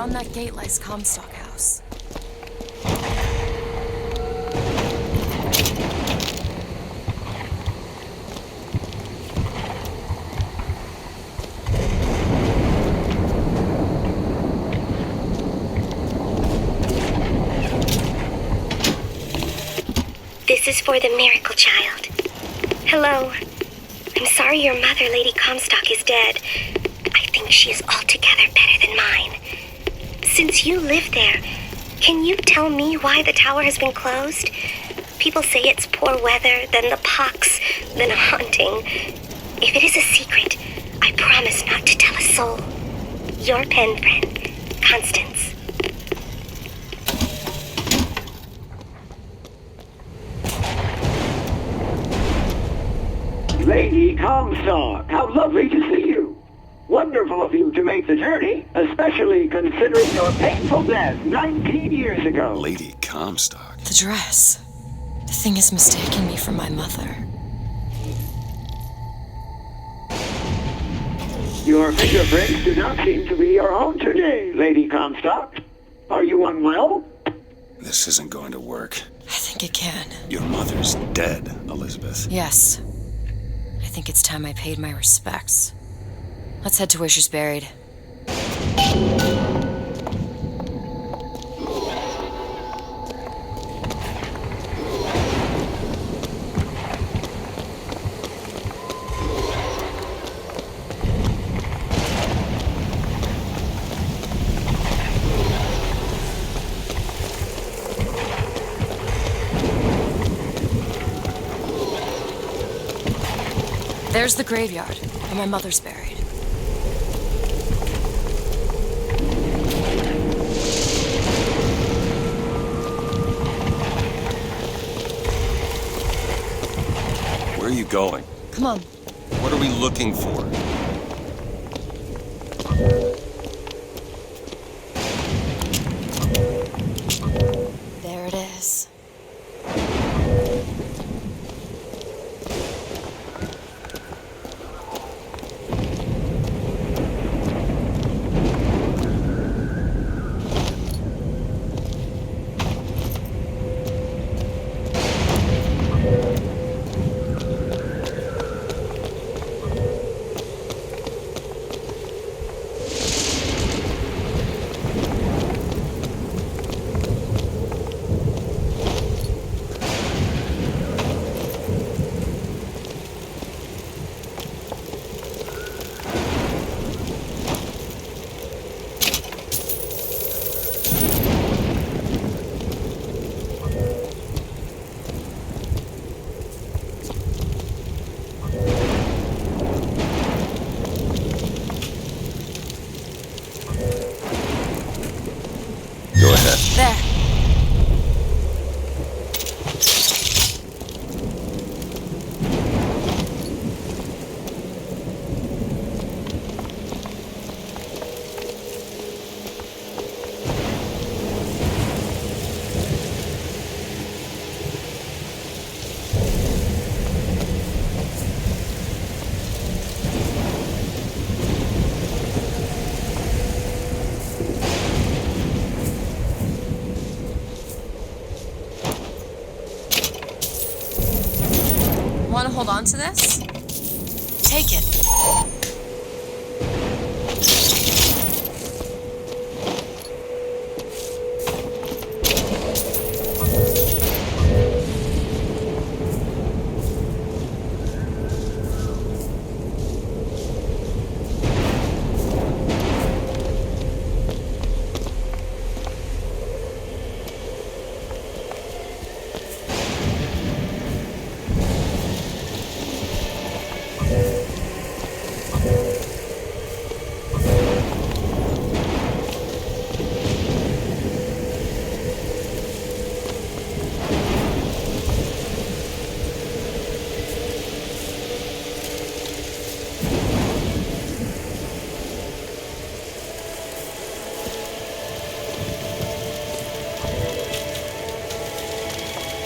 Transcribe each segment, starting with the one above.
Beyond that gate lies Comstock House. This is for the miracle child. Hello. I'm sorry your mother, Lady Comstock, is dead. I think she is altogether better than mine. Since you live there, can you tell me why the tower has been closed? People say it's poor weather, then the pox, then a haunting. If it is a secret, I promise not to tell a soul. Your pen friend, Constance. Lady Comstock, how lovely to see you. Wonderful of you to make the journey, especially considering your painful death 19 years ago. Lady Comstock? The dress. The thing has mistaken me for my mother. Your fingerprints do not seem to be your own today, Lady Comstock. Are you unwell? This isn't going to work. I think it can. Your mother's dead, Elizabeth. Yes. I think it's time I paid my respects. Let's head to where she's buried. There's the graveyard, where my mother's buried. Where are you going? Come on. What are we looking for? There it is. Go ahead. There. Want to hold on to this? Take it.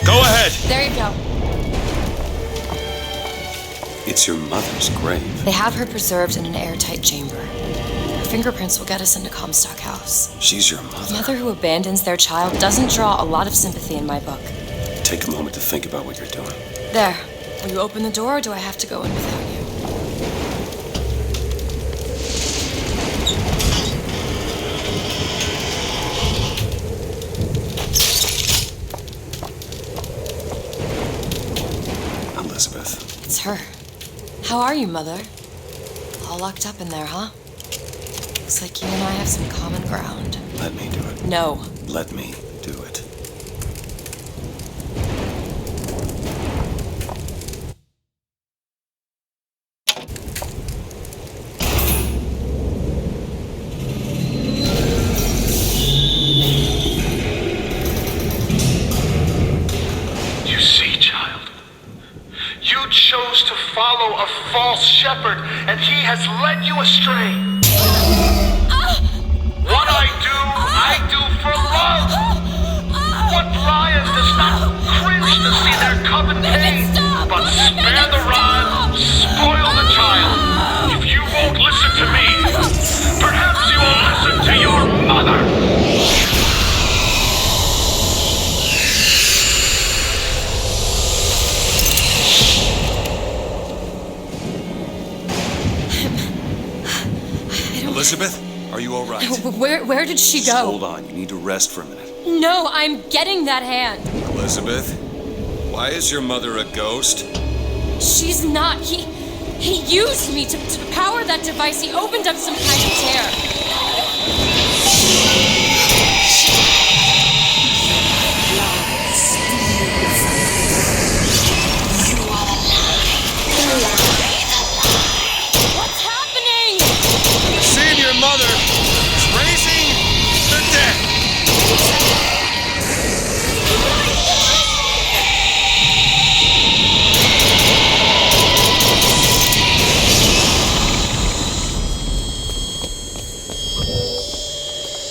Go ahead! There you go. It's your mother's grave. They have her preserved in an airtight chamber. Her fingerprints will get us into Comstock House. She's your A mother. mother who abandons their child doesn't draw a lot of sympathy in my book. Take a moment to think about what you're doing. There. Will you open the door, or do I have to go in without you? Elizabeth. It's her. How are you, Mother? All locked up in there, huh? Looks like you and I have some common ground. Let me do it. No. Let me do it. You see, child, you chose to follow a false shepherd, and he has led you astray. What I do for love. What lion does not cringe to see their cub in pain, but spare the rod, spoil the child. If you won't listen to me, perhaps you will listen to your mother. Elizabeth, are you all right? Where did she Just go? hold on. You need to rest for a minute. No, I'm getting that hand. Elizabeth, why is your mother a ghost? She's not. He used me to power that device. He opened up some kind of tear. What's happening? Seeing your mother raising the dead.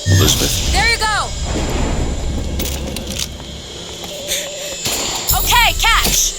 Elizabeth, There you go. Okay, catch.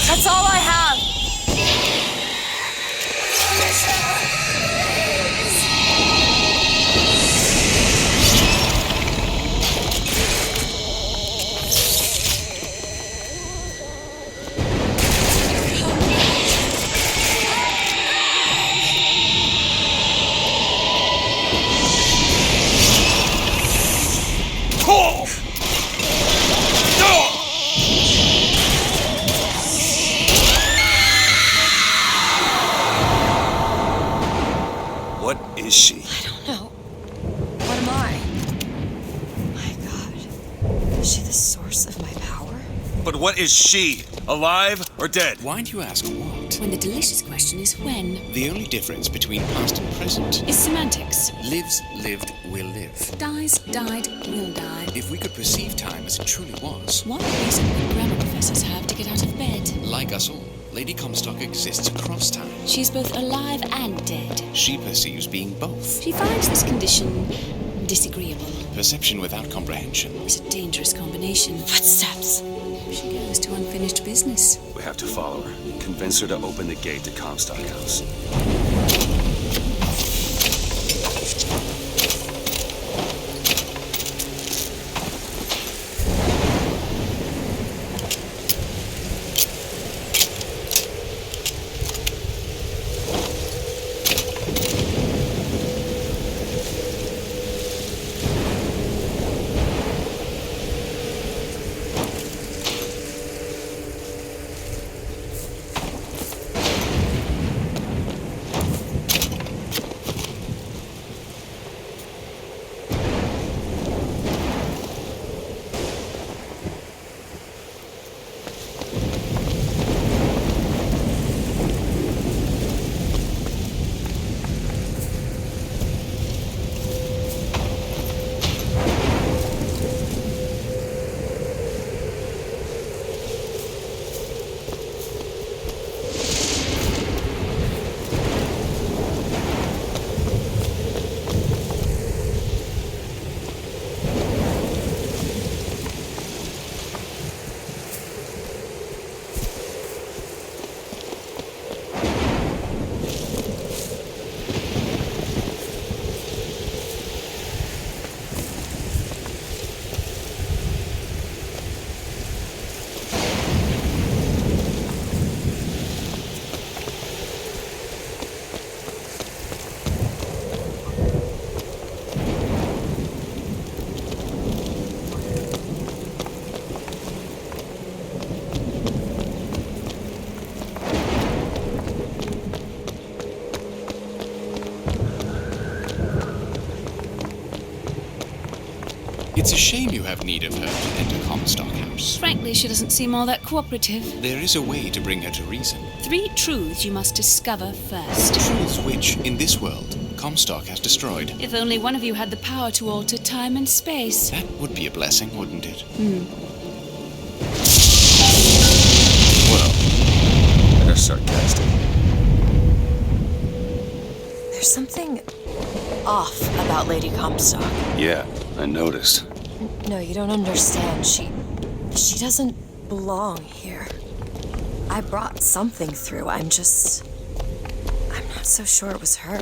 That's all I have. what is she? I don't know. What am I? My God. Is she the source of my power? But what is she? Alive or dead? Why do you ask what? When the delicious question is when. The only difference between past and present Is semantics. lives, lived, will live. Dies, died, will die. If we could perceive time as it truly was, One reason that grammar professors have to get out of bed. like us all, Lady Comstock exists across time. She's both alive and dead. She perceives being both. She finds this condition disagreeable. Perception without comprehension. It's a dangerous combination. Footsteps. She goes to unfinished business. We have to follow her. Convince her to open the gate to Comstock House. It's a shame you have need of her to enter Comstock House. Frankly, she doesn't seem all that cooperative. There is a way to bring her to reason. 3 truths you must discover first. Truths which, in this world, Comstock has destroyed. If only one of you had the power to alter time and space. That would be a blessing, wouldn't it? Well, they're sarcastic. There's something off about Lady Comstock. Yeah, I noticed. No, you don't understand. She doesn't belong here. I brought something through. I'm not so sure it was her.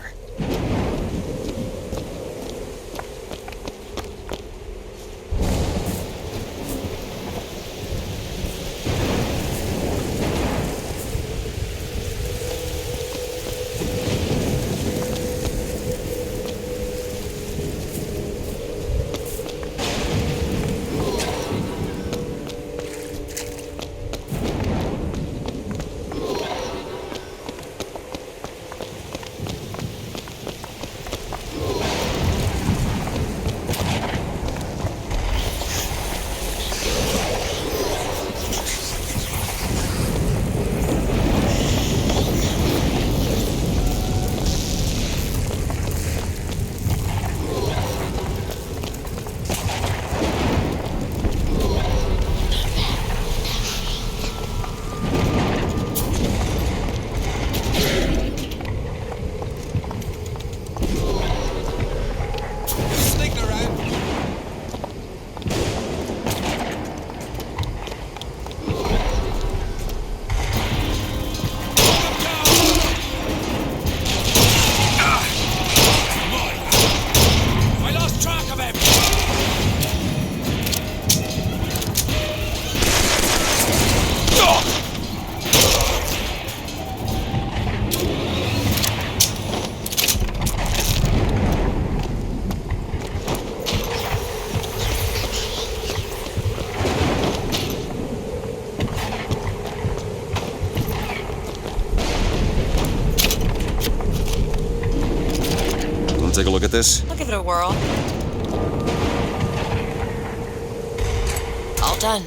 Take a look at this? I'll give it a whirl. All done.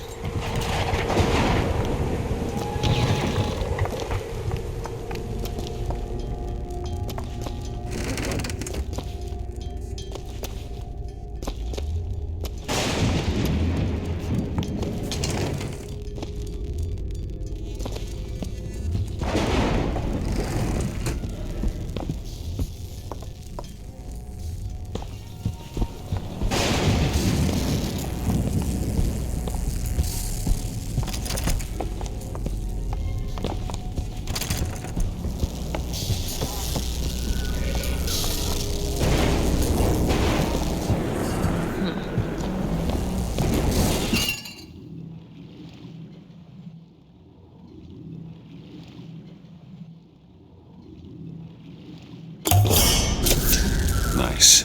Nice.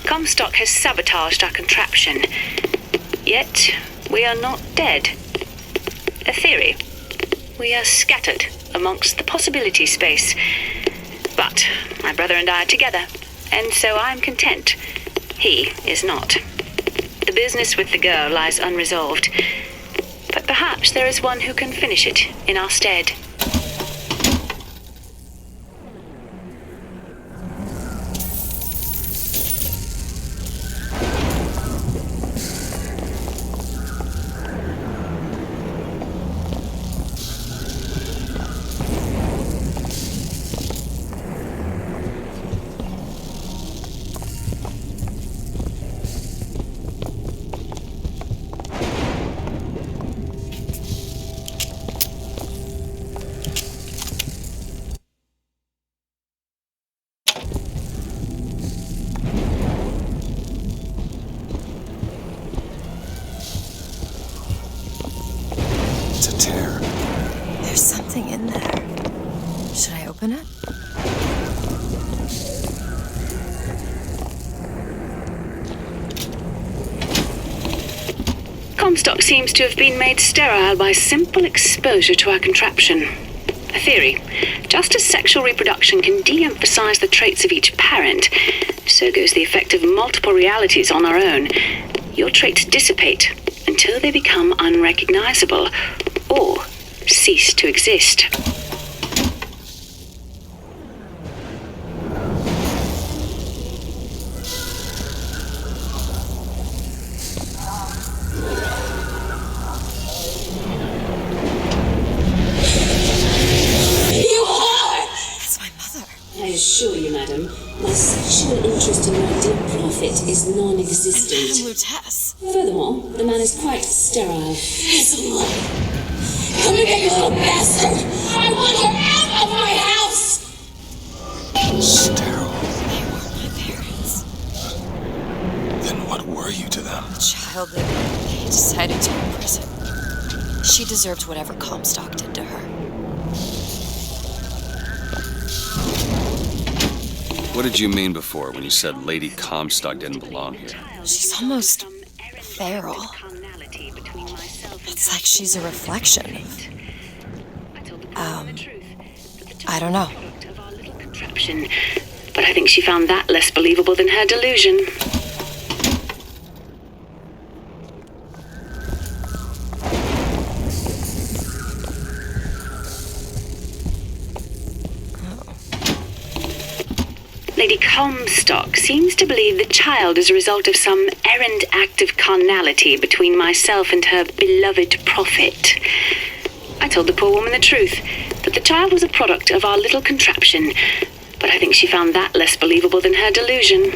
Comstock has sabotaged our contraption. Yet, we are not dead. A theory. We are scattered amongst the possibility space. But my brother and I are together, and so I'm content. He is not. The business with the girl lies unresolved. But perhaps there is one who can finish it in our stead. There's something in there. Should I open it? Comstock seems to have been made sterile by simple exposure to our contraption. A theory. Just as sexual reproduction can de-emphasize the traits of each parent, so goes the effect of multiple realities on our own. Your traits dissipate until they become unrecognizable or cease to exist. I assure you, madam, my sexual interest in my dear prophet is non-existent. Lutess. Furthermore, the man is quite sterile. It's a lie. Come here, you little bastard! I want you out of my house! Sterile. They were my parents. Then what were you to them? The child that he decided to imprison. She deserved whatever Comstock did to her. What did you mean before when you said Lady Comstock didn't belong here? She's almost feral. It's like she's a reflection of... I don't know. But I think she found that less believable than her delusion. Lady Comstock seems to believe the child is a result of some errant act of carnality between myself and her beloved prophet. I told the poor woman the truth, that the child was a product of our little contraption, but I think she found that less believable than her delusion.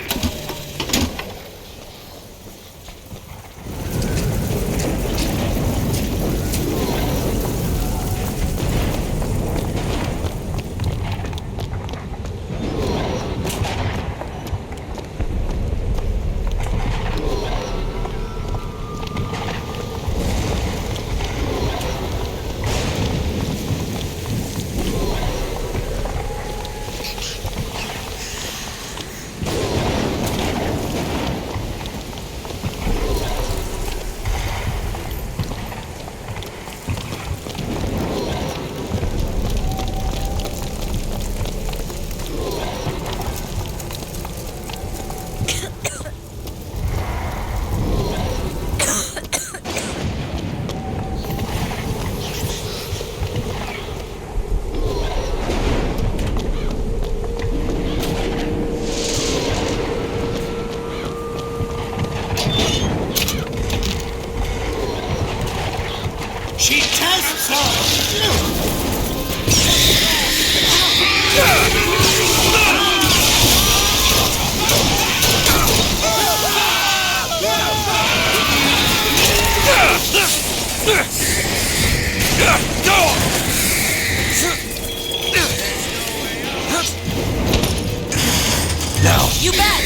Now. You bet!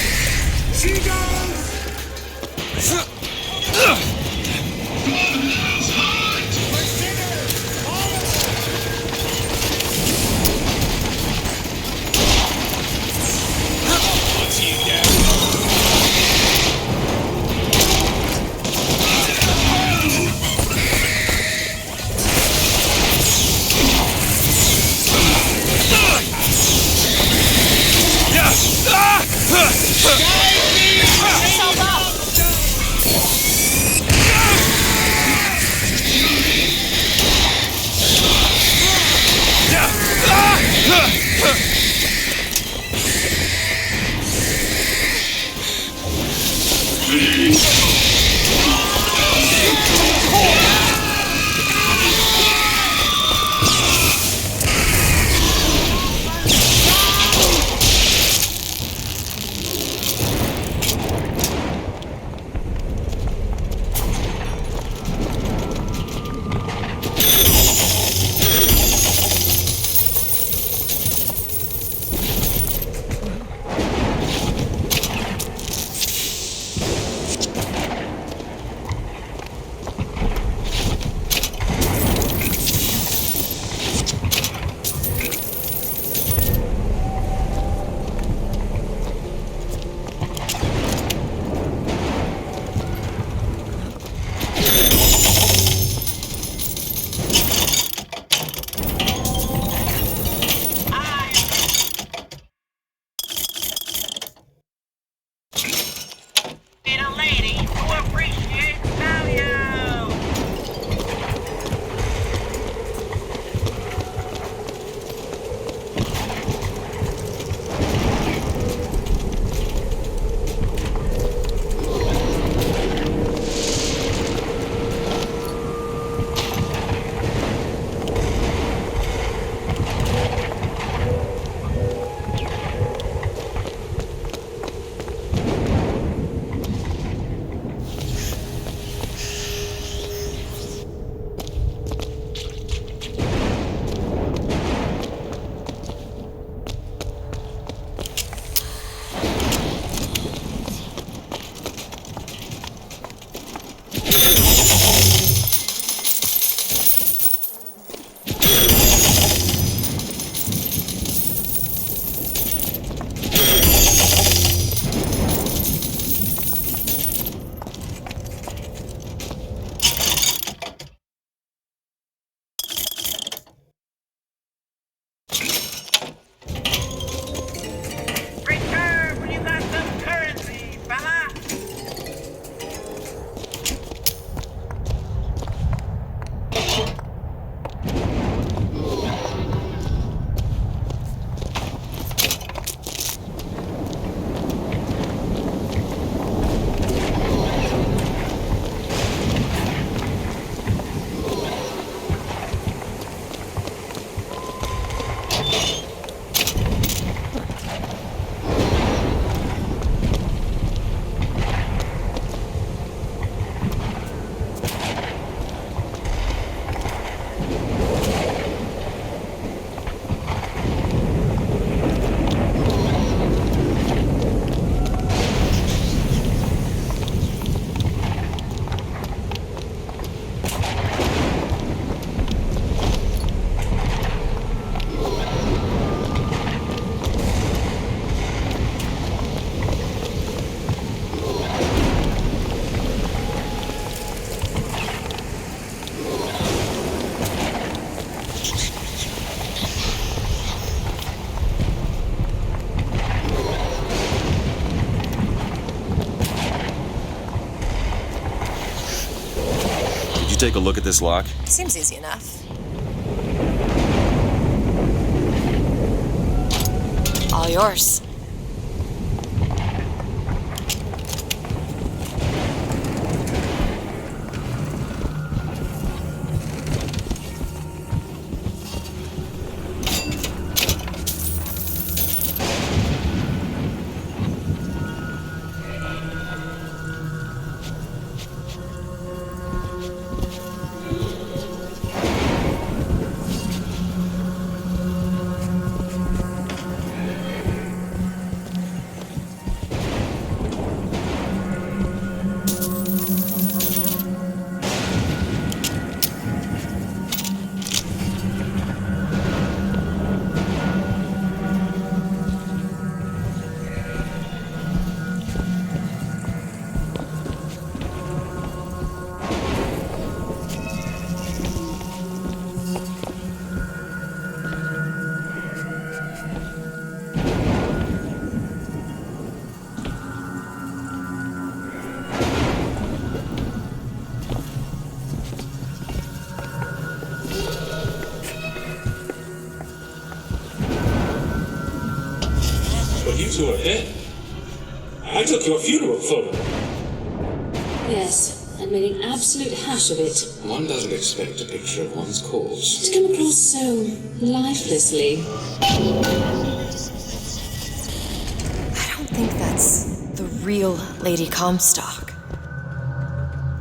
She goes! take a look at this lock? Seems easy enough. All yours. You two are dead. I took your funeral photo. Yes, and made an absolute hash of it. One doesn't expect a picture of one's corpse To come across so lifelessly. I don't think that's the real Lady Comstock.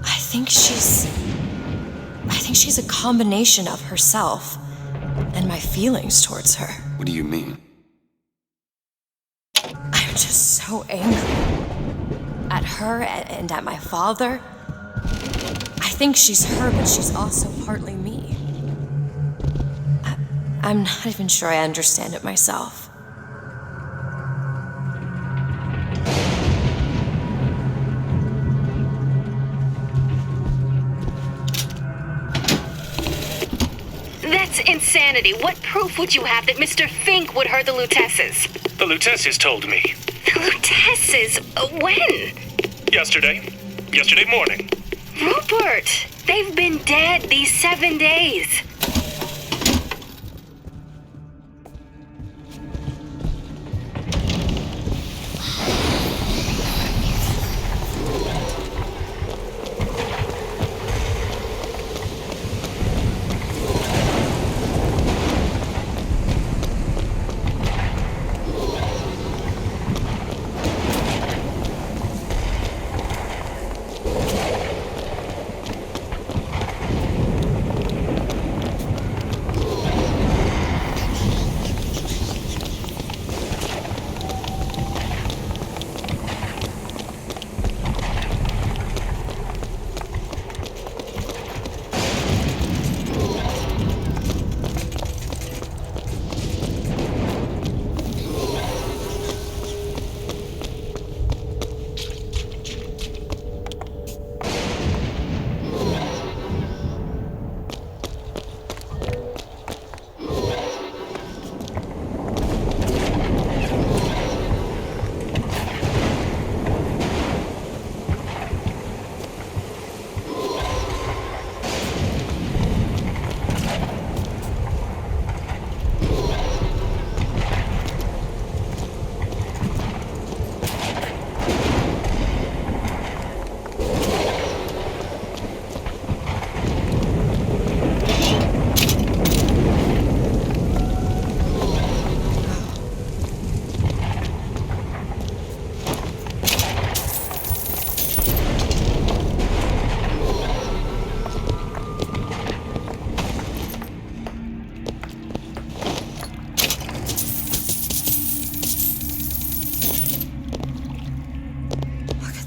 I think she's a combination of herself and my feelings towards her. What do you mean? I'm just so angry at her and at my father. I think she's her, but she's also partly me. I'm not even sure I understand it myself. That's insanity. What proof would you have that Mr. Fink would hurt the Lutesses? The Lutesses told me. The Lutesses? When? Yesterday. Yesterday morning. Rupert! They've been dead these 7 days.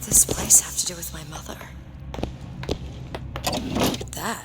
This place have to do with my mother? Look at that.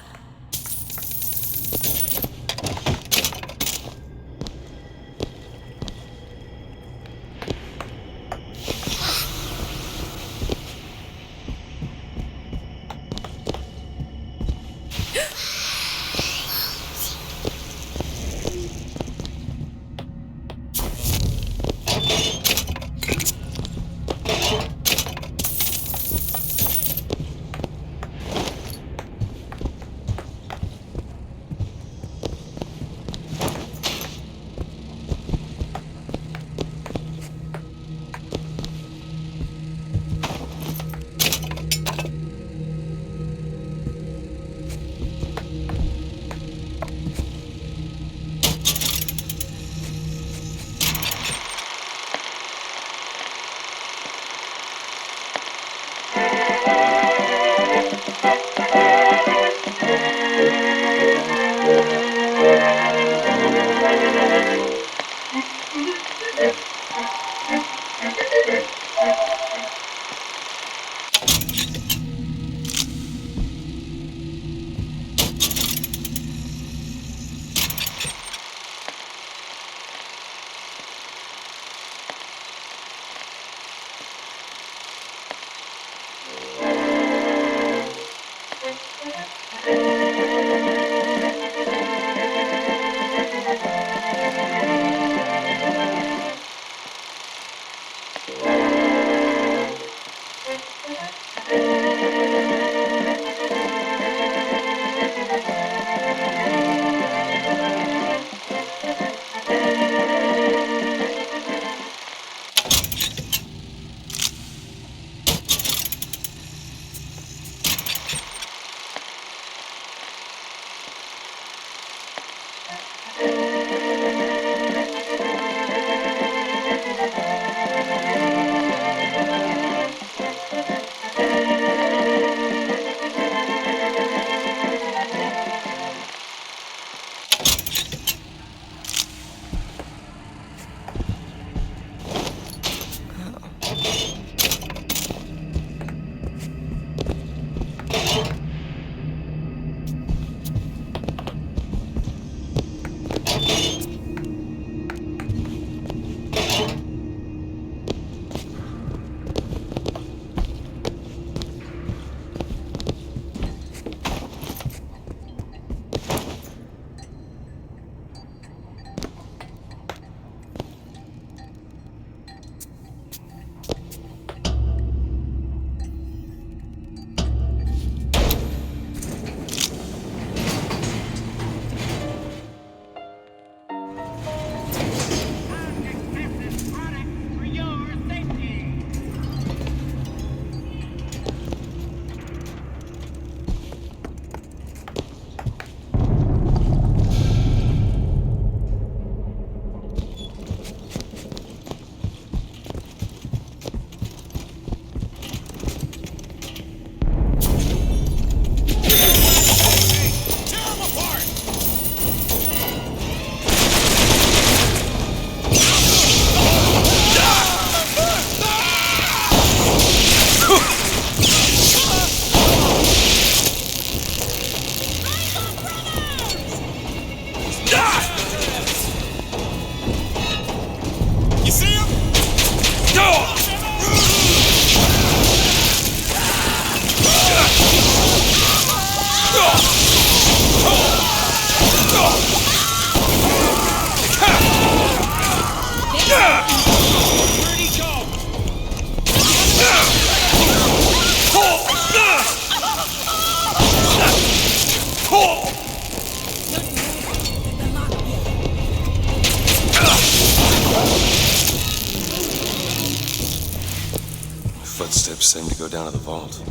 Footsteps seem to go down to the vault.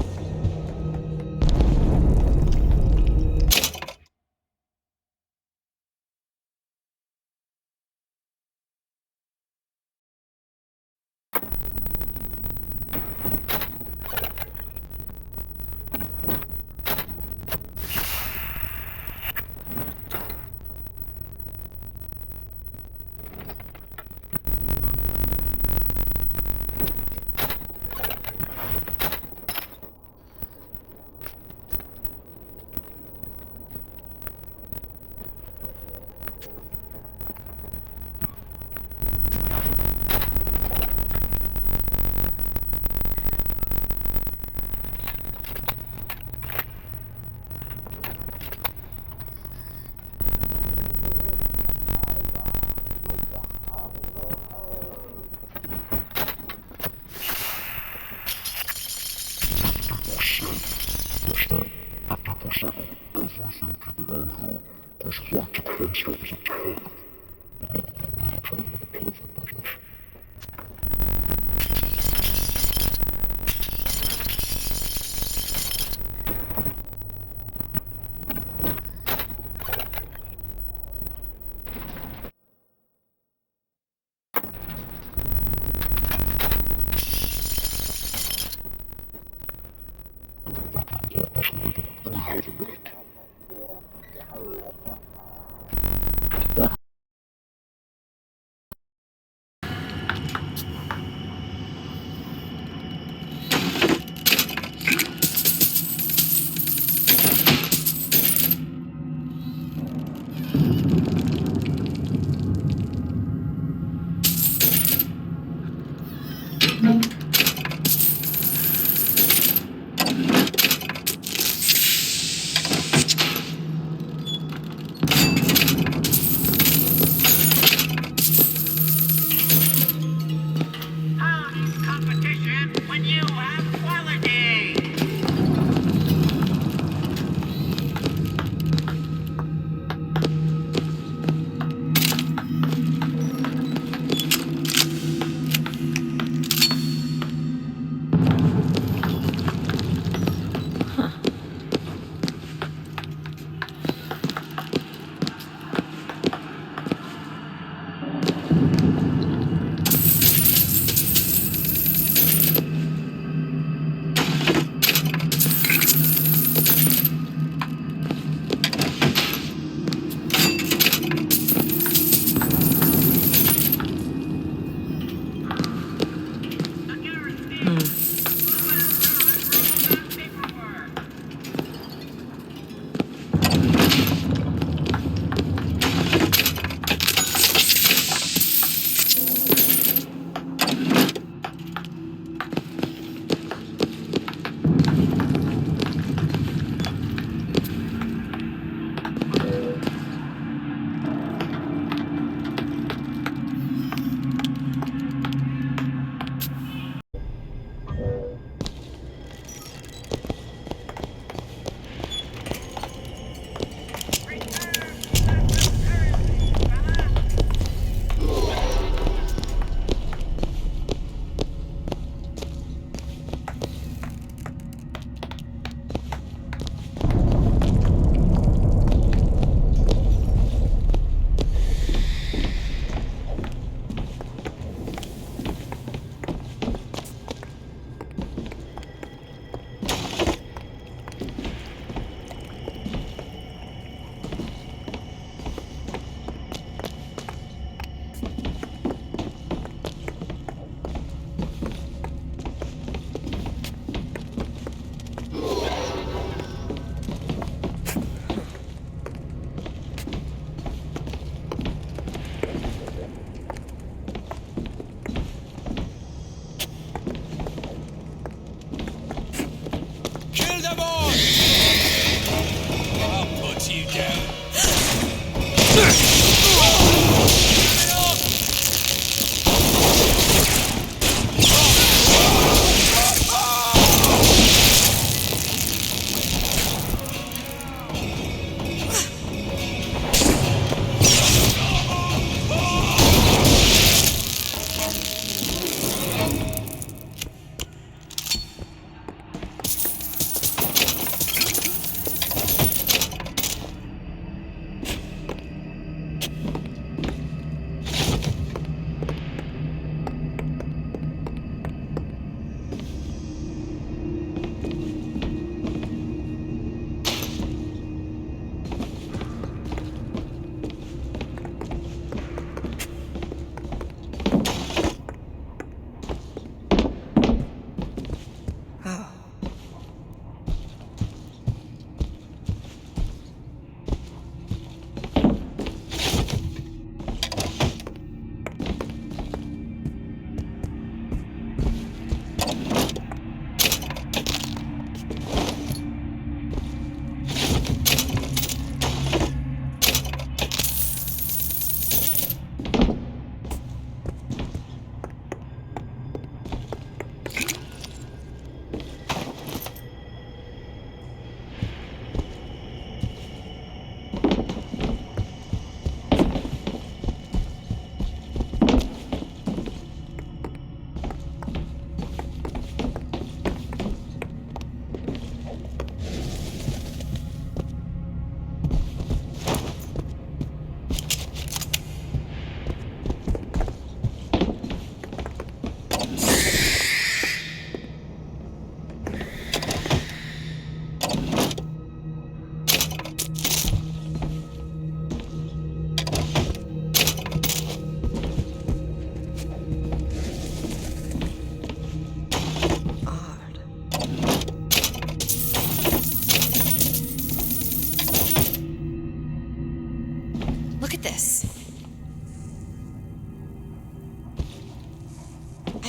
when you have quality.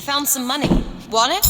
found some money. Want it?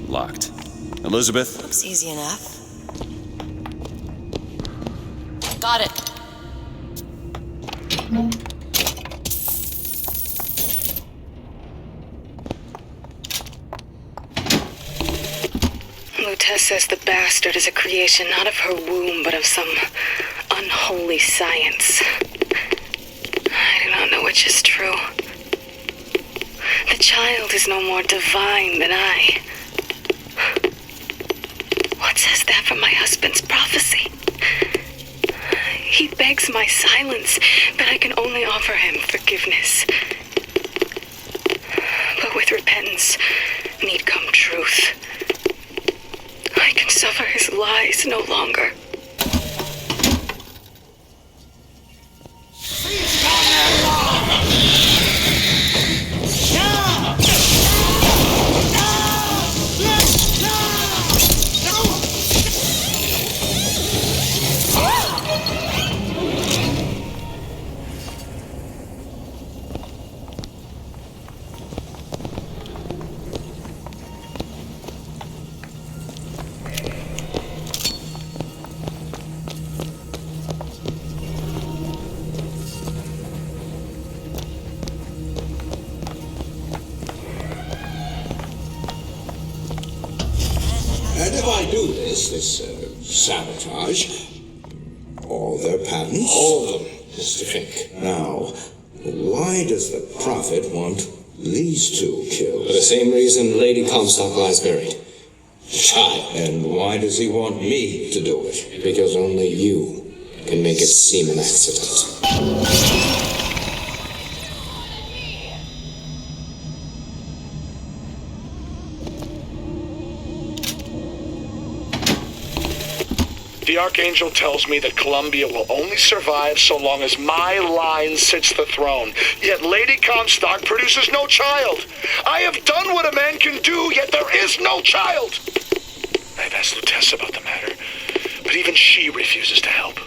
Locked. Elizabeth? Looks easy enough. Got it. Lutez says the bastard is a creation not of her womb, but of some unholy science. I do not know which is true. The child is no more divine than I. What says that from my husband's prophecy? He begs my silence, but I can only offer him forgiveness. But with repentance need come truth. I can suffer his lies no longer. And if I do this sabotage, all their patents? All of them, Mr. Fink. Now, why does the Prophet want these two killed? For the same reason Lady Comstock lies buried. Child. And why does he want me to do it? Because only you can make it seem an accident. The Archangel tells me that Columbia will only survive so long as my line sits the throne. Yet Lady Comstock produces no child. I have done what a man can do, yet there is no child. I've asked Lutez about the matter, but even she refuses to help.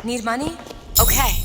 Need money? Okay.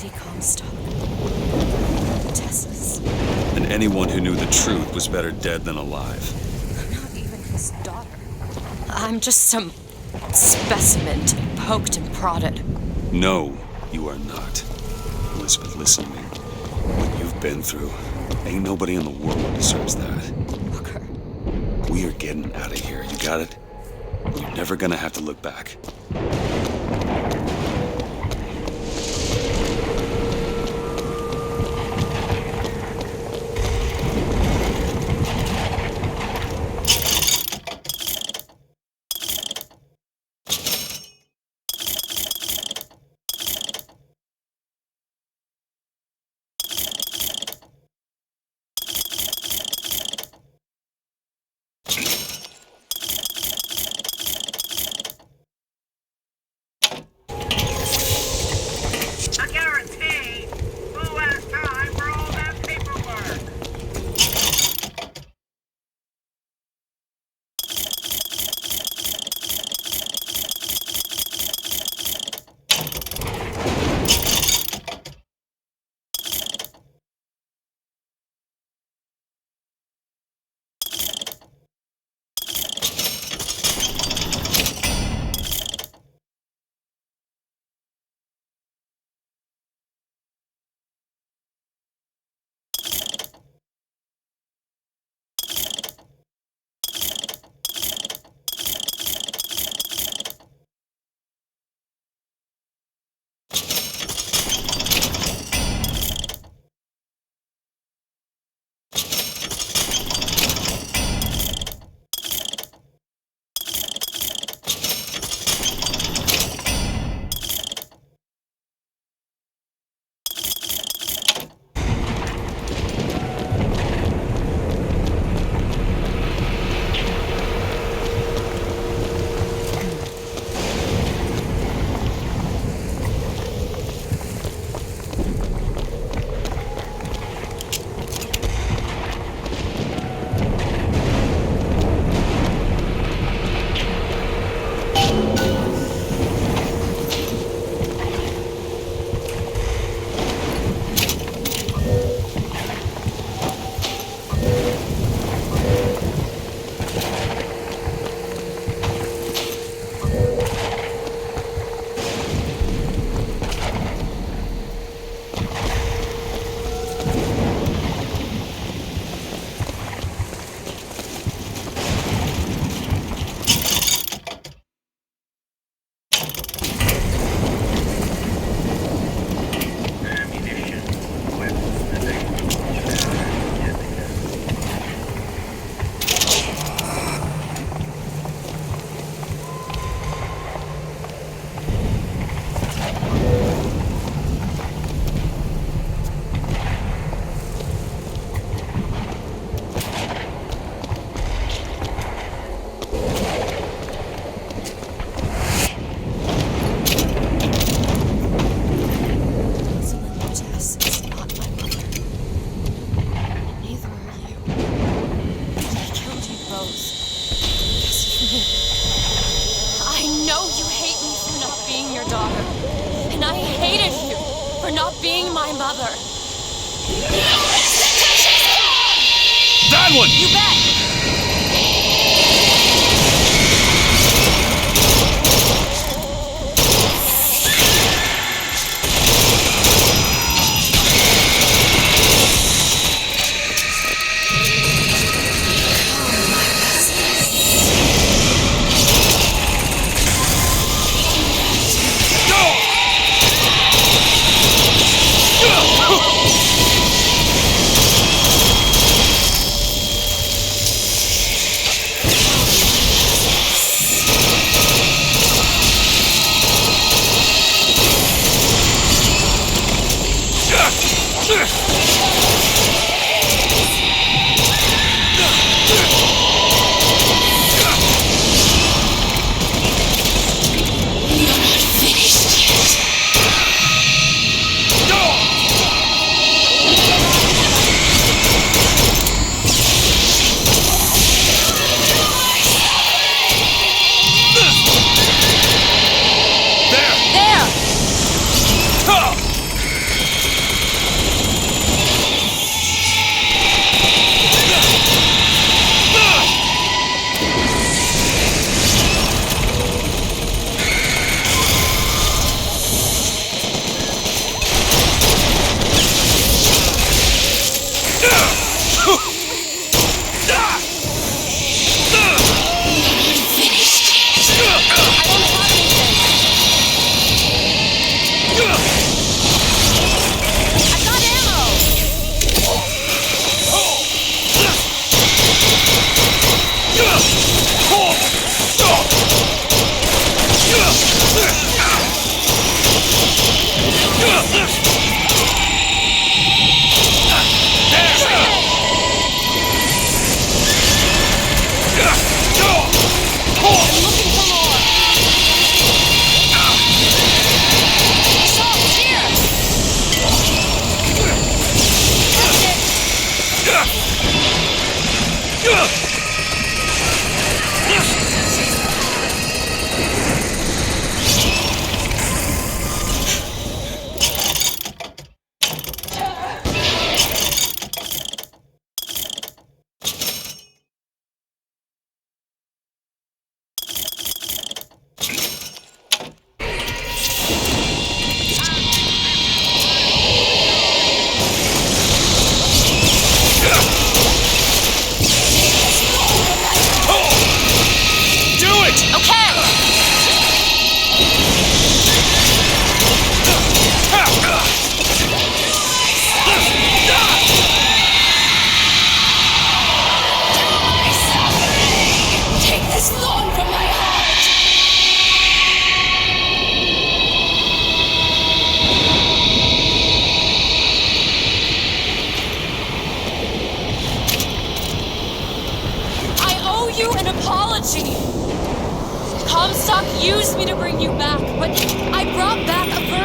Lady Comstock. Tessa's. And anyone who knew the truth was better dead than alive. I'm not even his daughter. I'm just some specimen to be poked and prodded. No, you are not. Elizabeth, listen to me. What you've been through, ain't nobody in the world deserves that. Booker. We are getting out of here, you got it? You're never gonna have to look back. That one! You bet!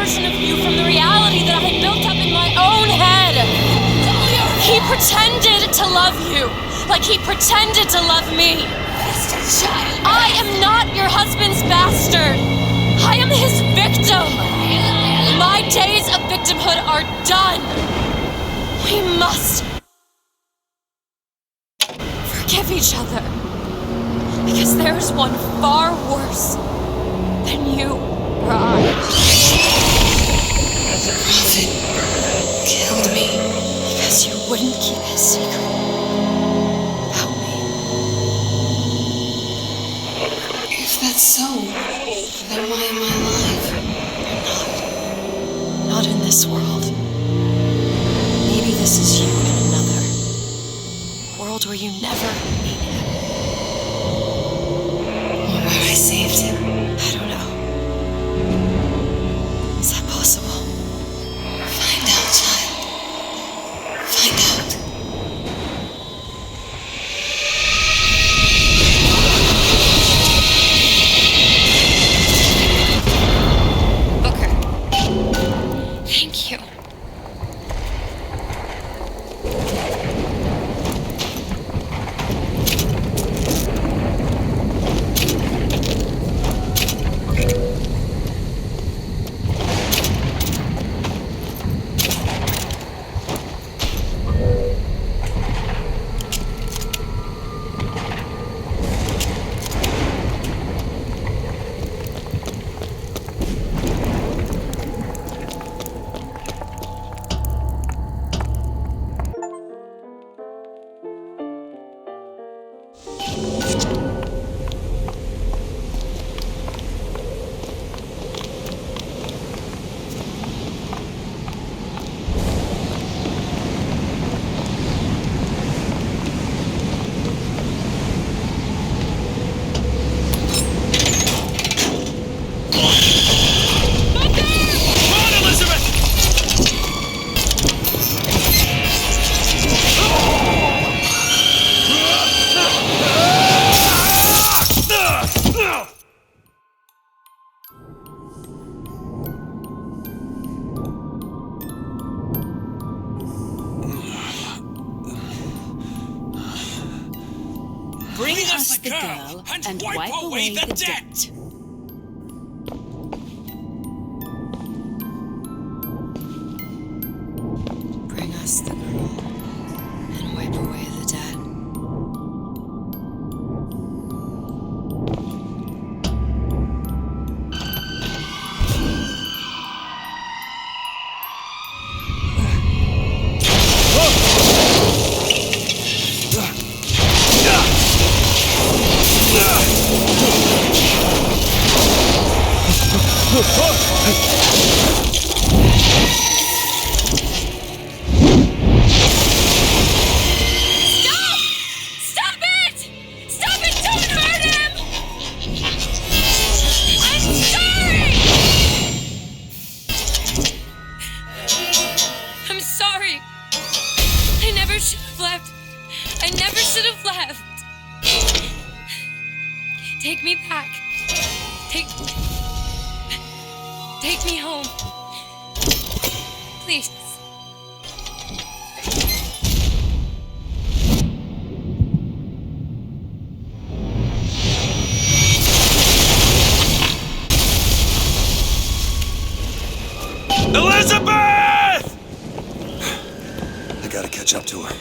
version of you from the reality that I had built up in my own head. He pretended to love you, like he pretended to love me. I am not your husband's bastard. I am his victim. My days of victimhood are done. We must forgive each other, because there's one far worse than you or I. Prophet killed me because you wouldn't keep his secret about me. If that's so, then why am I alive? Not in this world. Maybe this is you in another world where you never meet him. Or where I saved him. I don't know. Is that possible? Find out, child. Find out. Booker. Thank you. Bring us the girl and wipe away the debt. Bring us the girl and wipe away the debt. Take me back. Take me home. Please. Elizabeth! I gotta catch up to her.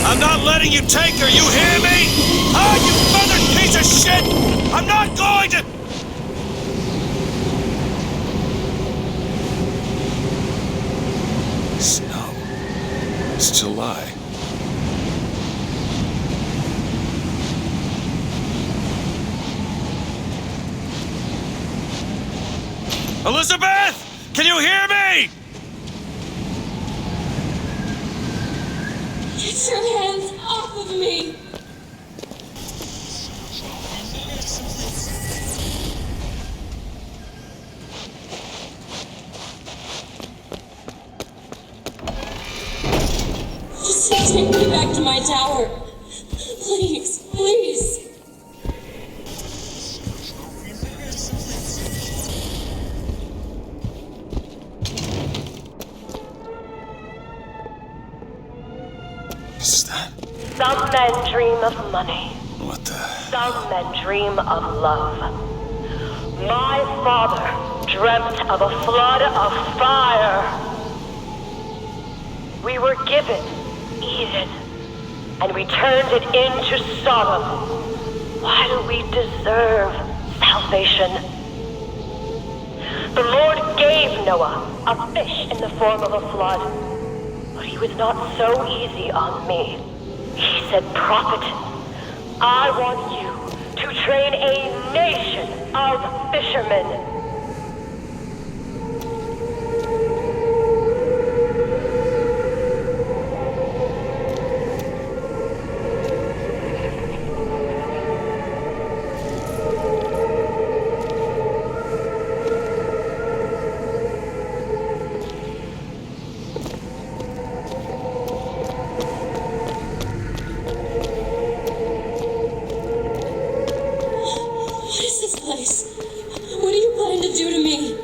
I'm not letting you take her, you hear me? Ah, you feathered piece of shit! I'm not going to... Snow. It's July. Elizabeth! Can you hear me? Get your hands off of me! Just take me back to my tower. Please, please. Is that? Some men dream of money. What the? Some men dream of love. My father dreamt of a flood of fire. We were given Eden, and we turned it into Sodom. Why do we deserve salvation? The Lord gave Noah a fish in the form of a flood, but he was not so easy on me. He said, "Prophet, I want you to train a nation of fishermen." What do you plan to do to me?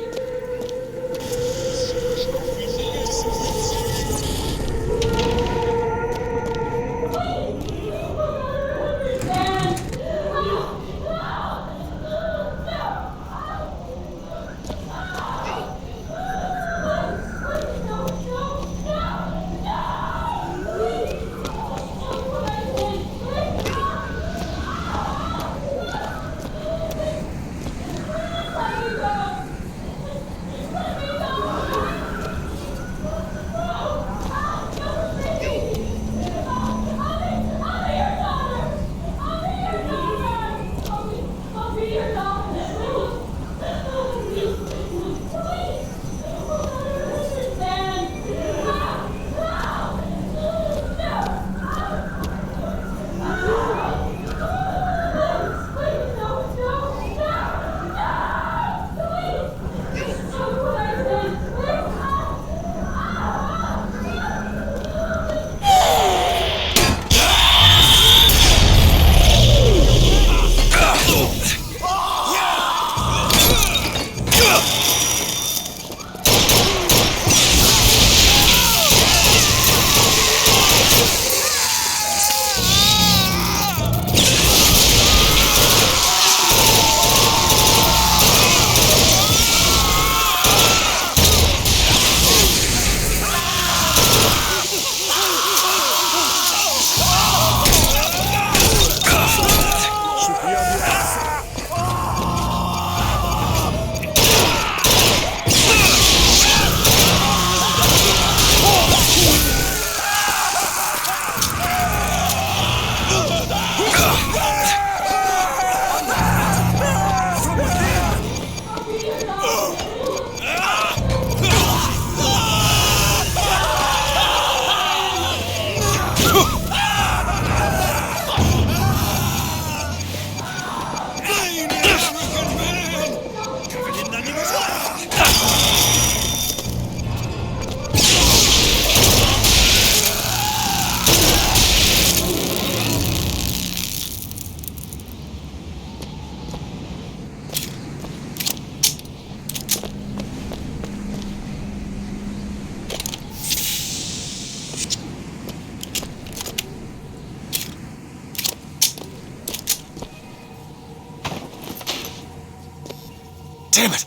Damn it!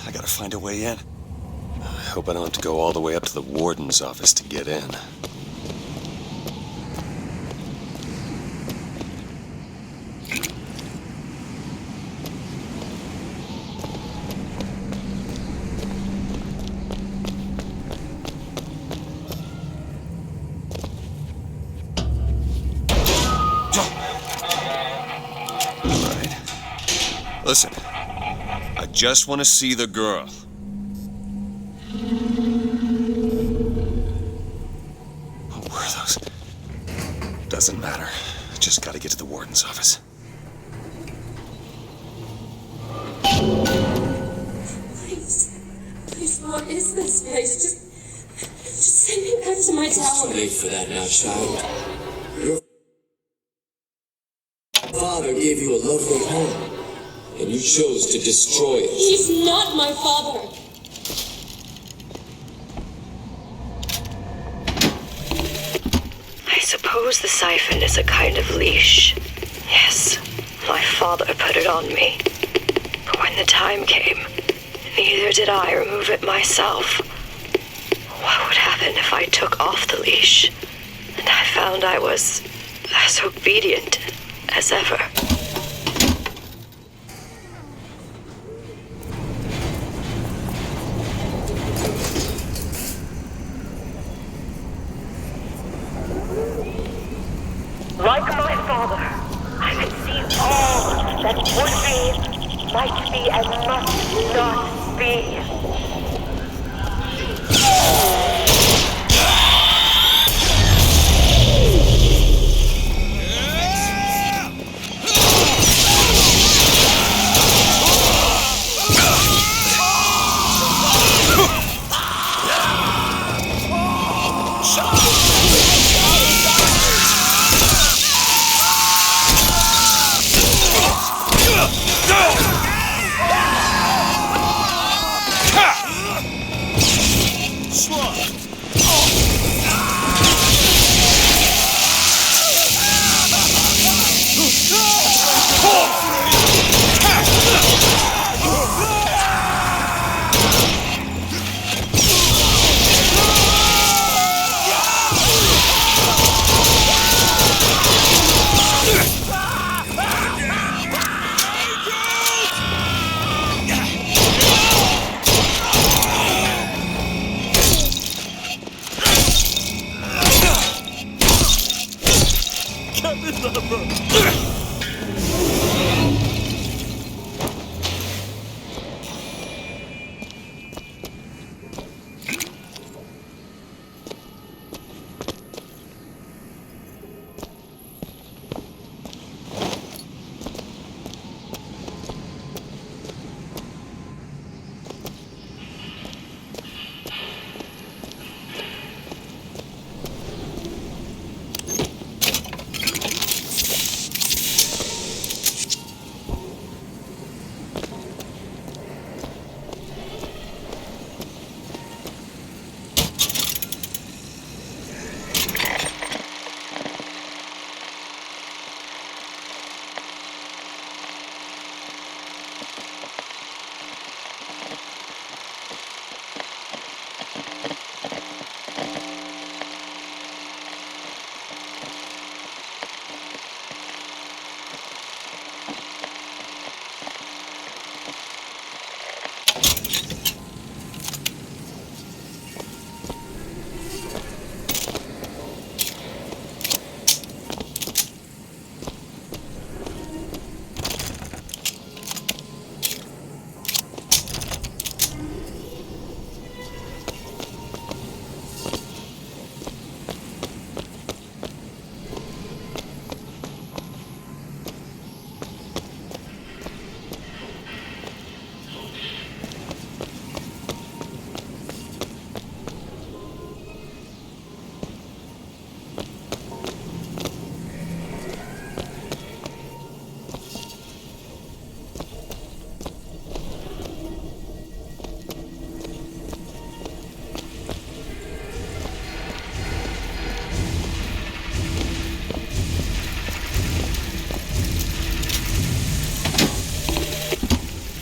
I gotta find a way in. I hope I don't have to go all the way up to the warden's office to get in. All right. Listen. I just want to see the girl. What were those? Doesn't matter. Just gotta get to the warden's office. Please, what is this place? Just send me back to my tower. It's too late for that now, child. Your father gave you a lovely home, and you chose to destroy it. He's not my father. I suppose the siphon is a kind of leash. Yes, my father put it on me. But when the time came, neither did I remove it myself. What would happen if I took off the leash, and I found I was as obedient as ever? Like my father, I could see all that would be, might be, and must not be.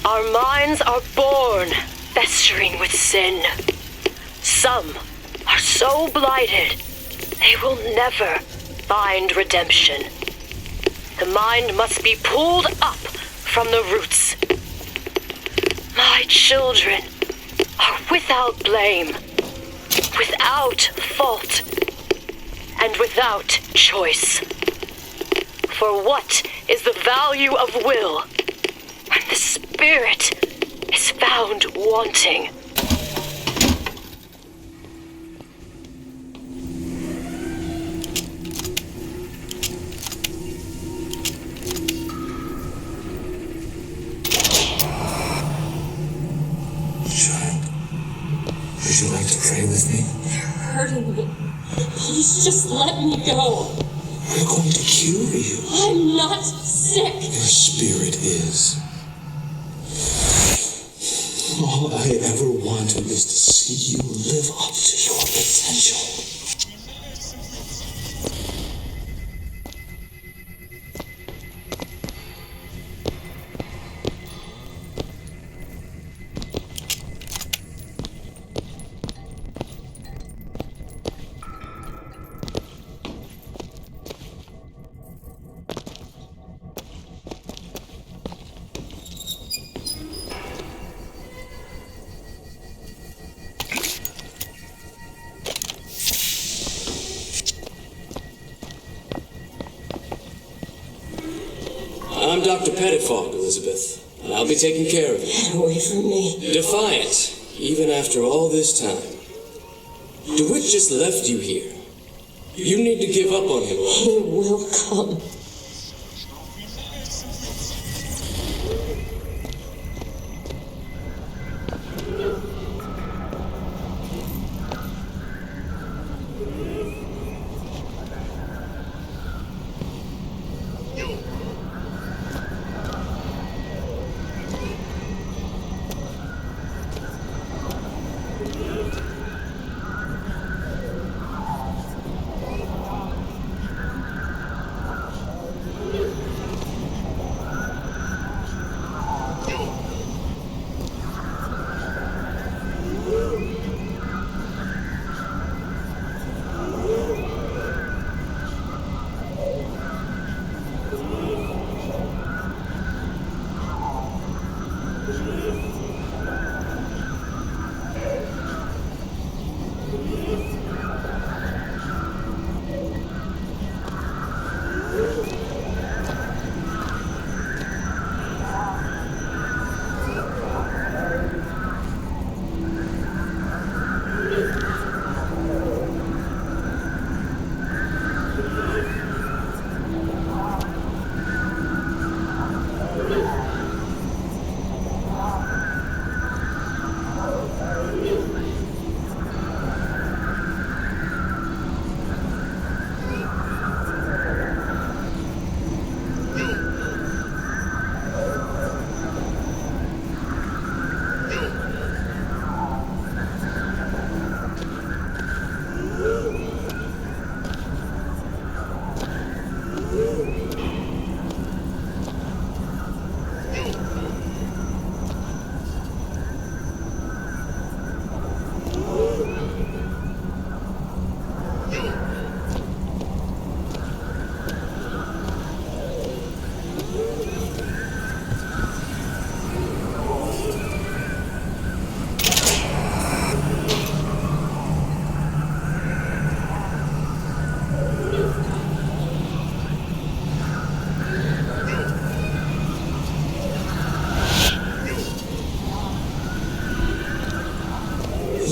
Our minds are born, festering with sin. Some are so blighted, they will never find redemption. The mind must be pulled up from the roots. My children are without blame, without fault, and without choice. For what is the value of will when the spirit is found wanting? Listen, please just let me go. We're going to cure you. I'm not sick. Your spirit is. All I ever wanted was to see you live up to your potential. I'm Dr. Pettifog, Elizabeth, and I'll be taking care of you. Get away from me. Defiant, even after all this time. DeWitt just left you here. You need to give up on him. He will come.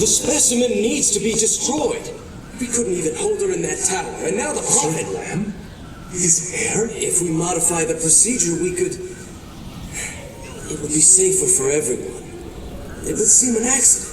The specimen needs to be destroyed. We couldn't even hold her in that tower, and now the prophet lamb is here. If we modify the procedure, we could. It would be safer for everyone. It would seem an accident.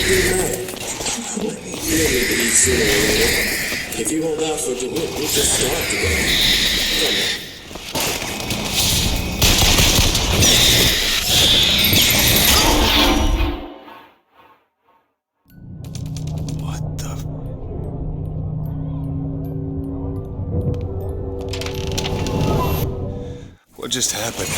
be the matter? You'll need to eat sooner or later. If you hold out for DeWitt, we'll just starve together. Come on. What just happened?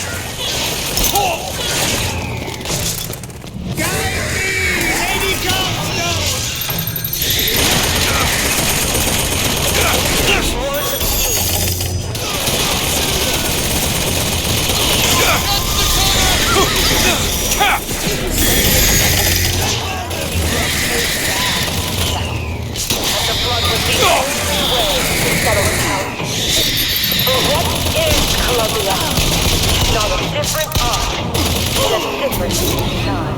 Columbia. Not a different art in a different time.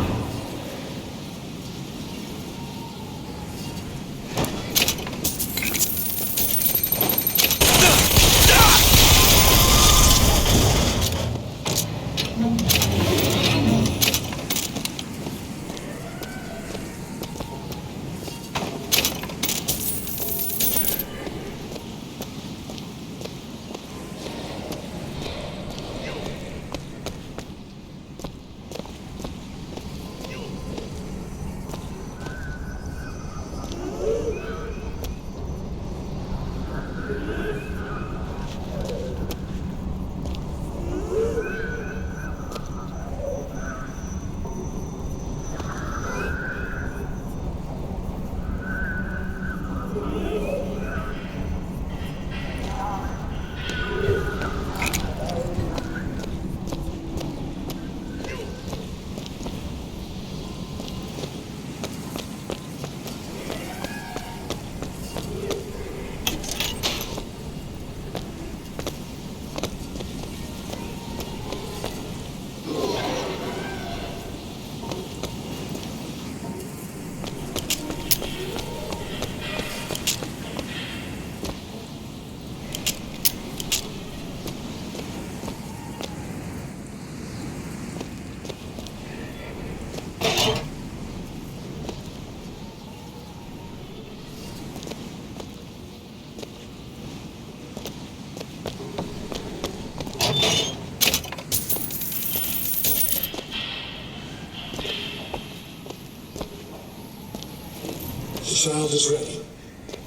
The child is ready.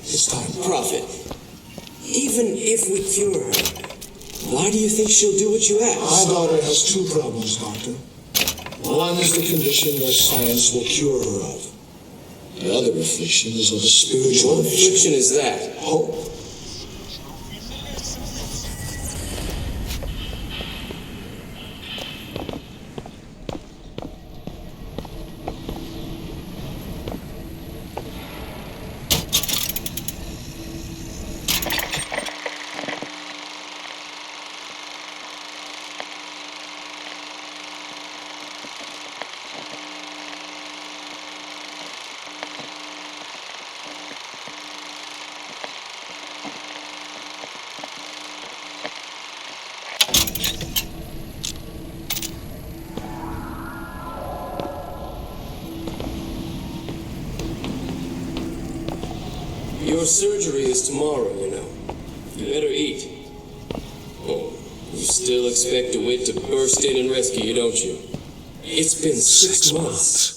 It's time. Prophet, even if we cure her, why do you think she'll do what you ask? My daughter has two problems, Doctor. One is the condition that science will cure her of. The other affliction is of a spiritual What affliction is that? Hope. Your surgery is tomorrow, you know. You better eat. Oh, you still expect DeWitt to burst in and rescue you, don't you? It's been 6 months.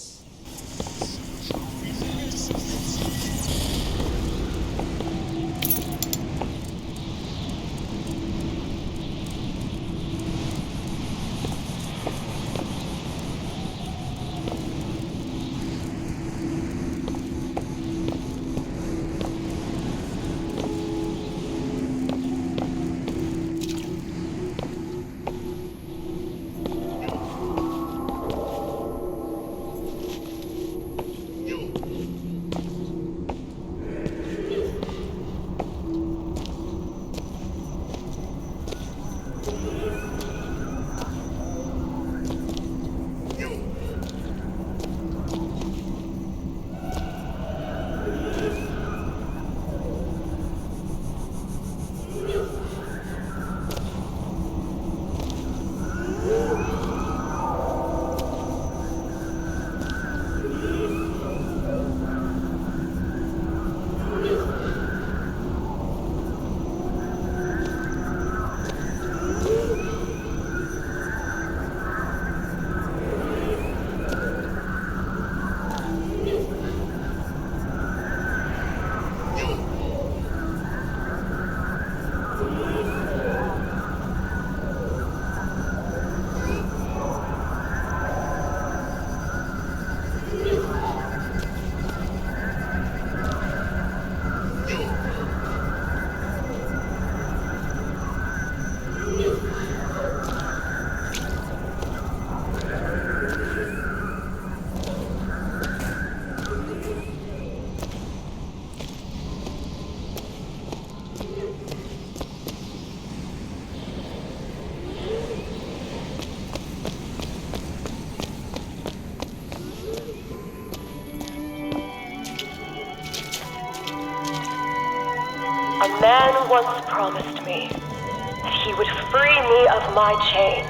A man once promised me that he would free me of my chains.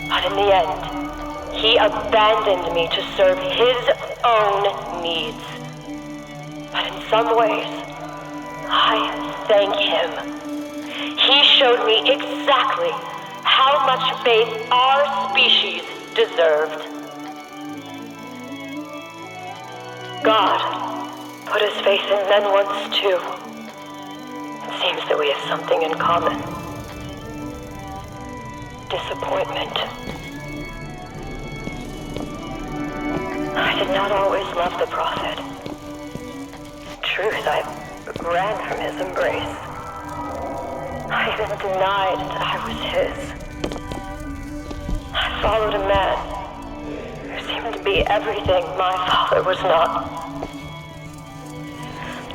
But in the end, he abandoned me to serve his own needs. But in some ways, I thank him. He showed me exactly how much faith our species deserved. God put his faith in men once too. It seems that we have something in common. Disappointment. I did not always love the Prophet. In truth, I ran from his embrace. I even denied that I was his. I followed a man who seemed to be everything my father was not.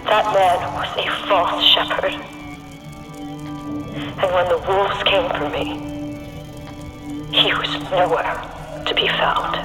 That man was a false shepherd. And when the wolves came for me, he was nowhere to be found.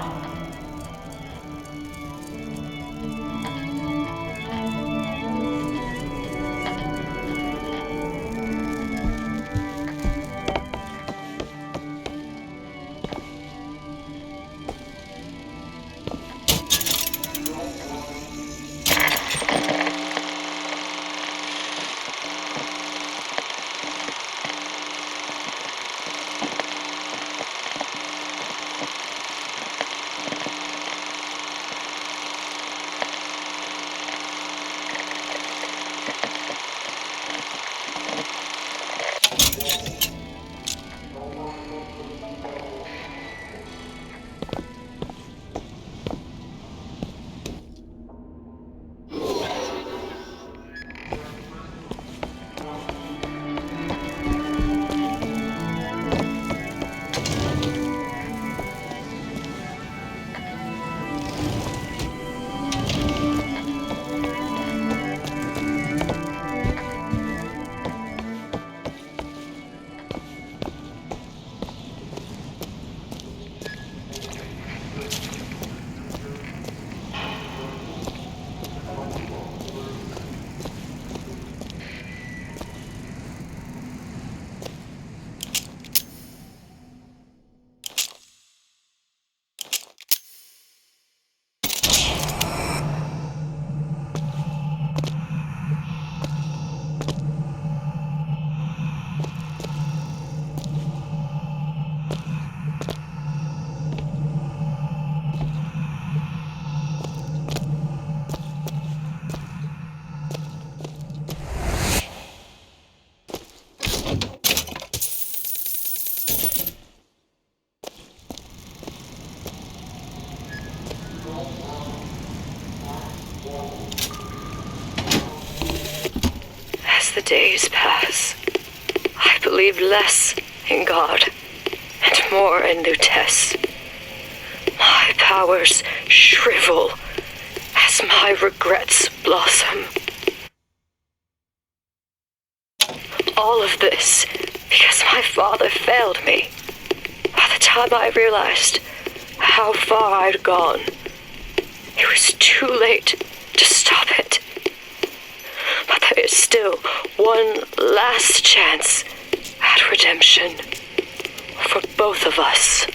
As the days pass, I believe less in God and more in Lutece. My powers shrivel as my regrets blossom. All of this because my father failed me. By the time I realized how far I'd gone, it was too late to stop it. But there is still one last chance at redemption for both of us.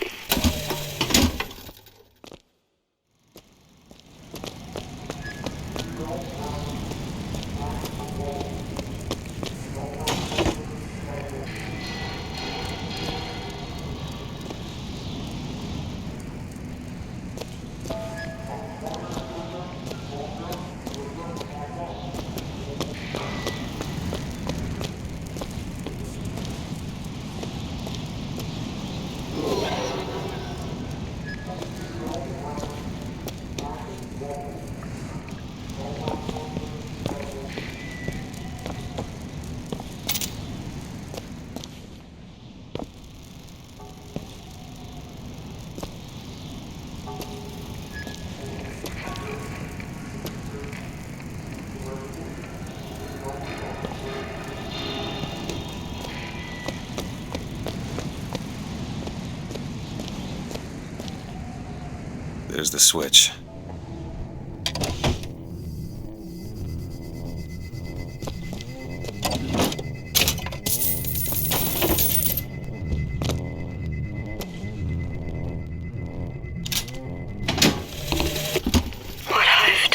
There's the switch.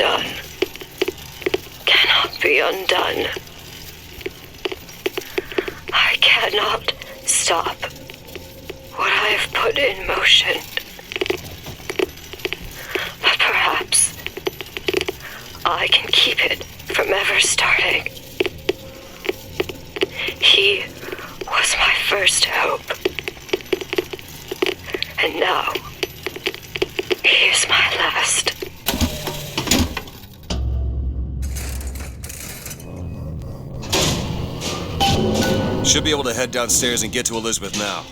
done cannot be undone. I cannot stop what I have put in motion. But perhaps I can keep it from ever starting. He was my first hope. And now, he is my last. Should be able to head downstairs and get to Elizabeth now.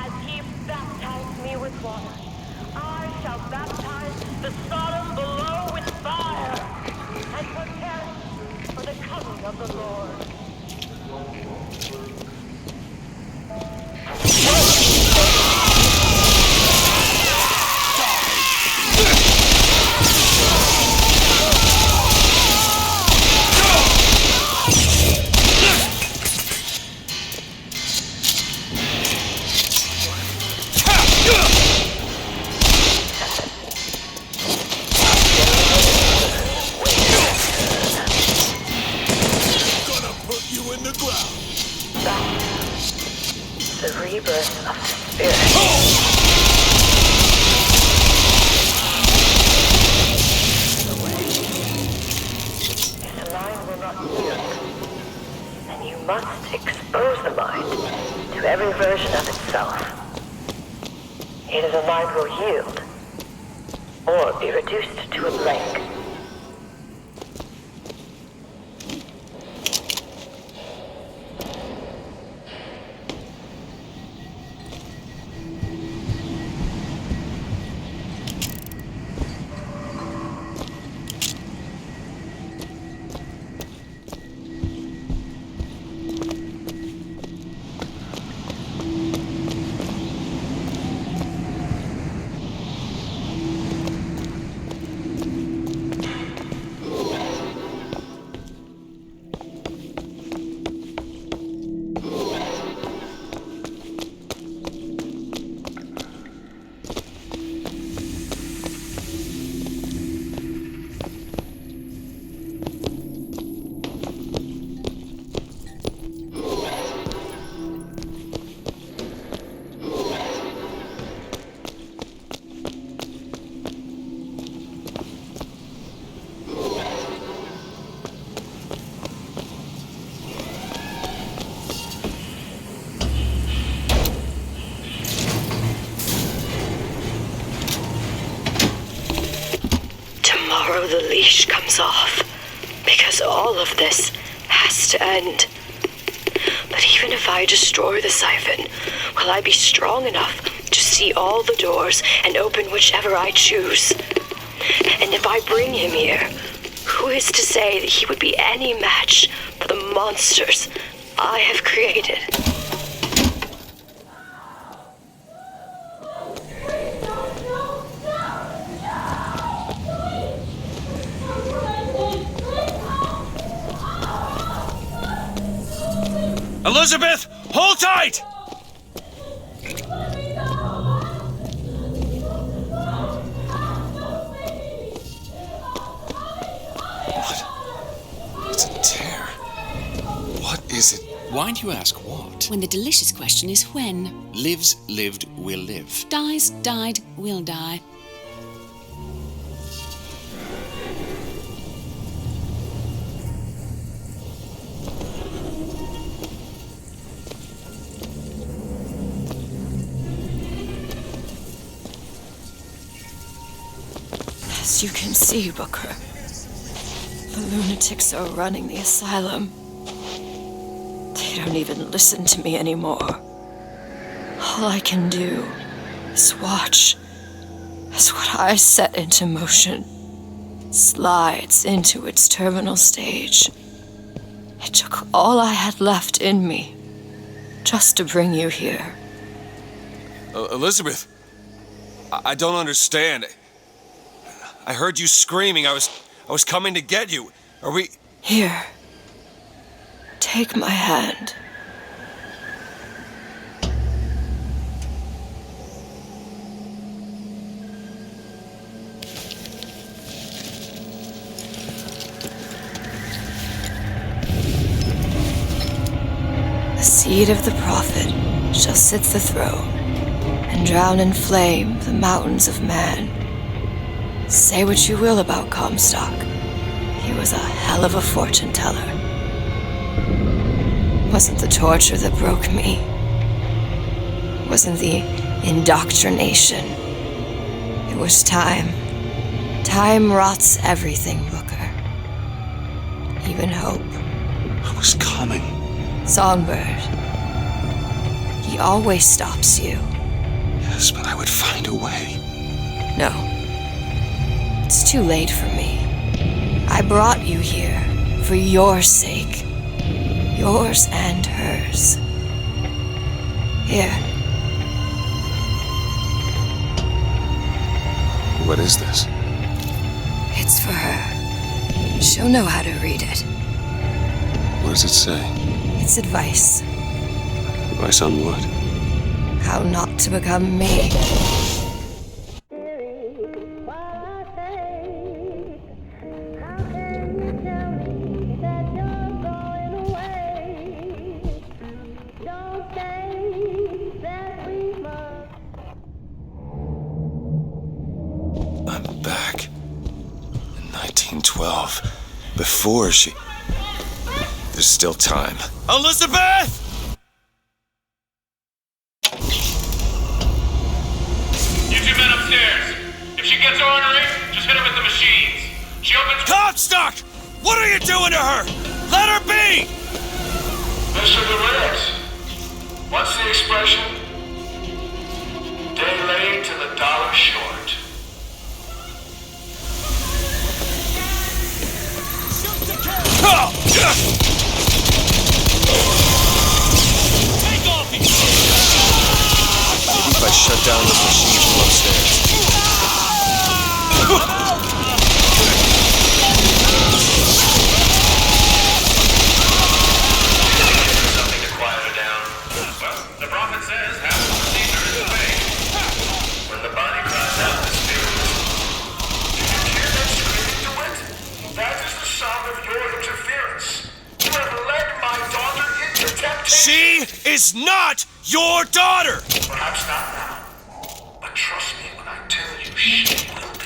As he baptized me with water, I shall baptize the Sodom below with fire, and prepare it for the coming of the Lord. The rebirth of the spirit. If the mind will not yield, then you must expose the mind to every version of itself. Either the mind will yield, or be reduced to a blank. The leash comes off, because all of this has to end. But even if I destroy the siphon, will I be strong enough to see all the doors and open whichever I choose? And if I bring him here, Who is to say that he would be any match for the monsters I have created? Elizabeth, hold tight! What? It's a tear. What is it? Why do you ask what? When the delicious question is when. Lives, lived, will live. Dies, died, will die. As you can see, Booker, the lunatics are running the asylum. They don't even listen to me anymore. All I can do is watch as what I set into motion slides into its terminal stage. It took all I had left in me just to bring you here. Elizabeth, I don't understand. I heard you screaming. I was coming to get you. Are we... Here. Take my hand. The seed of the prophet shall sit the throne and drown in flame the mountains of man. Say what you will about Comstock. He was a hell of a fortune teller. Wasn't the torture that broke me. Wasn't the indoctrination. It was time. Time rots everything, Booker. Even hope. I was coming. Songbird. He always stops you. Yes, but I would find a way. No. It's too late for me. I brought you here for your sake. Yours and hers. Here. What is this? It's for her. She'll know how to read it. What does it say? It's advice. Advice on what? How not to become me. I'm back. In 1912. Before she... There's still time. Elizabeth! You two men upstairs. If she gets ornery, just hit her with the machines. She opens... Comstock! What are you doing to her? Let her be! Mr. DeWitt, what's the expression? Day late and the dollar short. Take off! Maybe if I shut down those machines from upstairs. Something to quiet her down. Well, the prophet says half the procedure is away. When the body cries out, the spirit listens. Did you hear that screaming, DeWitt? That is the sound of your interference. You have led my daughter into temptation. She is not your daughter! Perhaps not now. But trust me when I tell you she will be.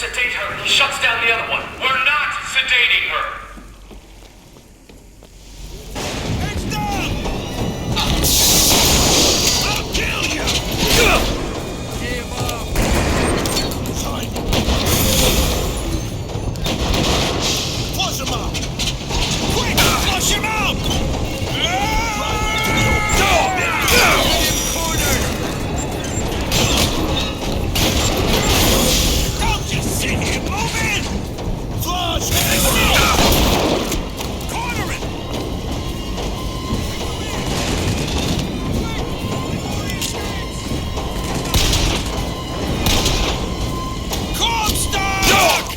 sedate her, he shuts down the other one. We're not sedating her. I'll kill you! Give up! Flush him out! Quick! Flush him out! Don't just sit here, move in! Flush him out! Corner it! Comstock!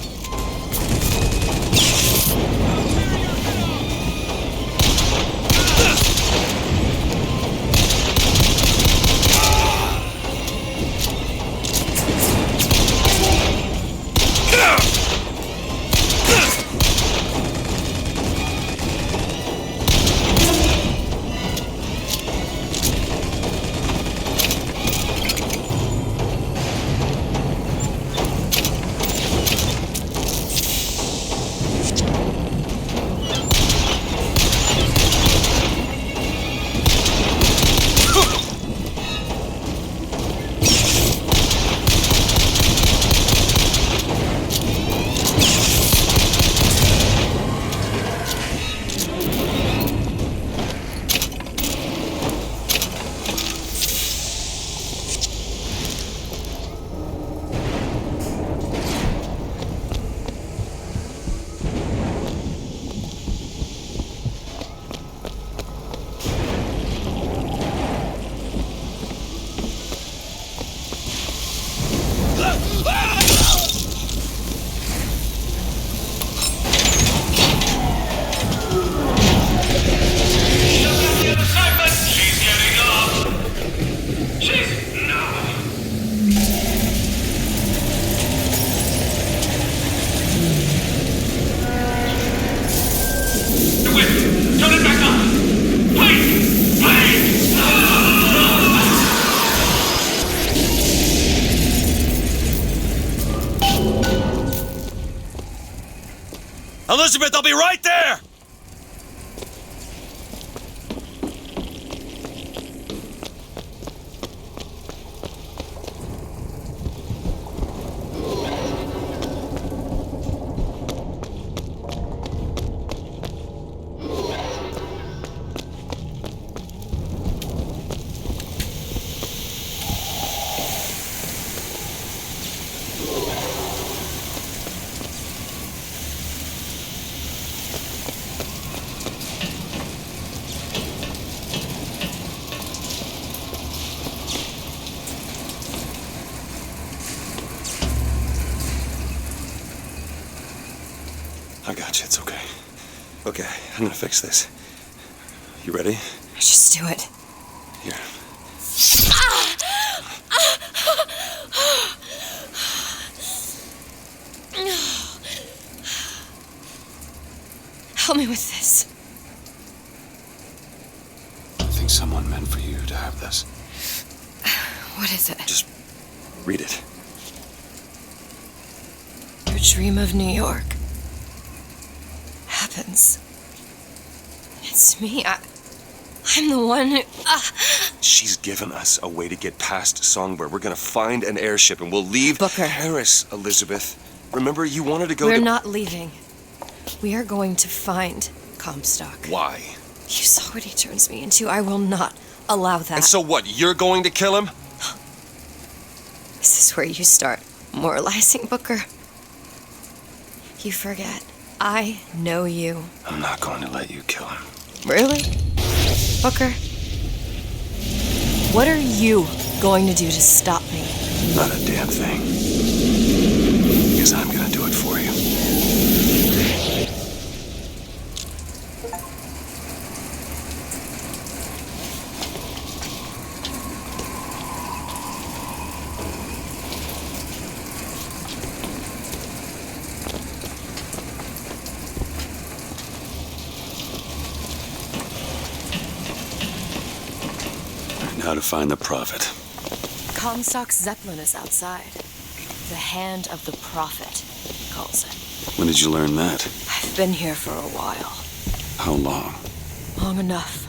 DeWitt, turn it back on! Please! Please! Elizabeth, I'll be right there! I got you, it's okay. Okay, I'm gonna fix this. You ready? Just do it. Here. Help me with this. I think someone meant for you to have this. What is it? Just Read it. Your dream of New York happens. It's me. I'm the one who... She's given us a way to get past Songbird. We're gonna find an airship and we'll leave Paris, Elizabeth. Remember, you wanted to go We're not leaving. We are going to find Comstock. Why? You saw what he turns me into. I will not allow that. And so what? You're going to kill him? This is where you start moralizing, Booker. You forget. I know you. I'm not going to let you kill him. Really? Booker? What are you going to do to stop me? Not a damn thing. Because I'm gonna do it for you. Now to find the prophet. Comstock's Zeppelin is outside. The hand of the prophet, he calls it. When did you learn that? I've been here for a while. How long? Long enough.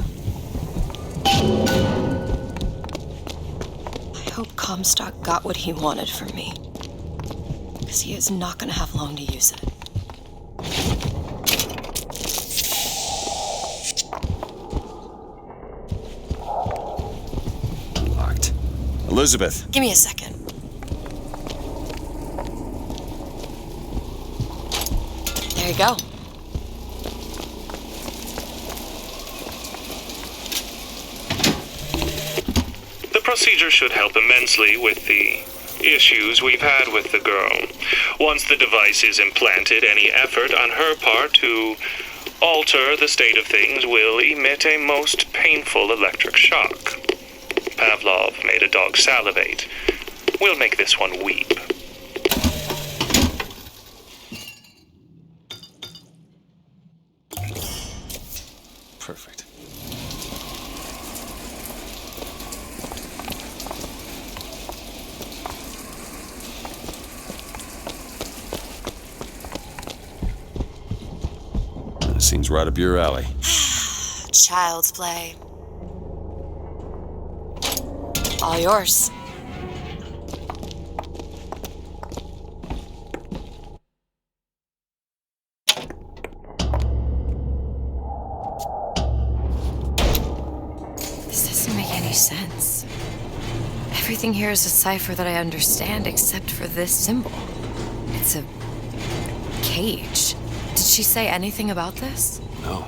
I hope Comstock got what he wanted from me. Because he is not going to have long to use it. Locked. Elizabeth. Give me a second. There you go. The procedure should help immensely with the issues we've had with the girl. Once the device is implanted, any effort on her part to alter the state of things will emit a most painful electric shock. Pavlov made a dog salivate. We'll make this one weep. Perfect. That seems right up your alley. Child's play. All yours. This doesn't make any sense. Everything here is a cipher that I understand except for this symbol. It's a cage. Did she say anything about this? No.